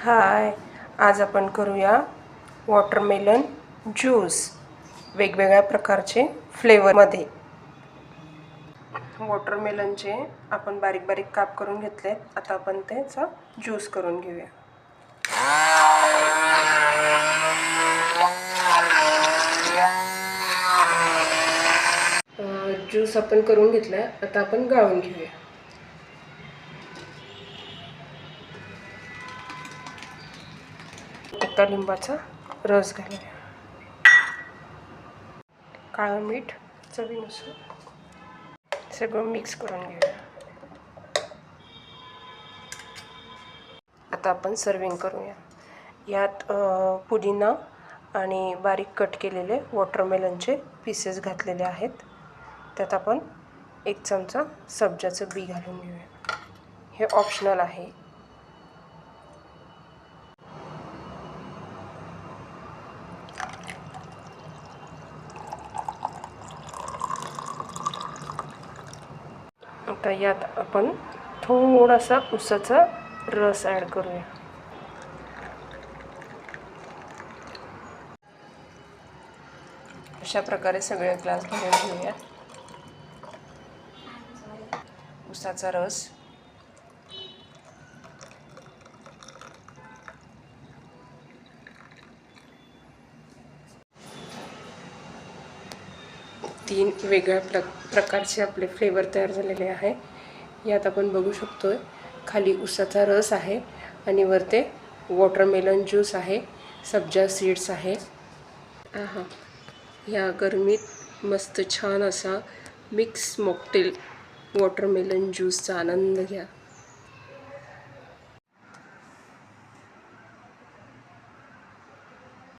हाय, आज आपण करूया वॉटरमेलन ज्यूस वेगवेगळ्या प्रकारचे फ्लेवरमध्ये। वॉटरमेलनचे आपण बारीक बारीक काप करून घेतले। आता आपण त्याचा ज्यूस करून घेऊया। ज्यूस आपण करून घेतला। आता आपण गाळून घेऊया। एका लिंबाचा रस घालूया। काळं मीठ चवीनुसार सगळं मिक्स करून घेऊया। आता आपण सर्विंग करूया। यात पुदिना आणि बारीक कट केलेले वॉटरमेलनचे पीसेस घातलेले आहेत। त्यात आपण 1 चमचा सब्जाचं बी घालून घेऊया। हे ऑप्शनल आहे। आता यात आपण थोडासा उसाचा रस ॲड करूया। अशा प्रकारे सगळे ग्लास भरून घेऊया। उसाचा रस, तीन वेगळ्या प्रकारचे आपले फ्लेवर तयार झालेले आहे। यात आपण बघू शकतोय खाली उसाचा रस आहे आणि वरते वॉटरमेलन ज्यूस आहे, सब्जा सीड्स आहे। या गरमीत मस्त छान असा मिक्स मॉकटेल वॉटरमेलन ज्यूसचा आनंद घ्या।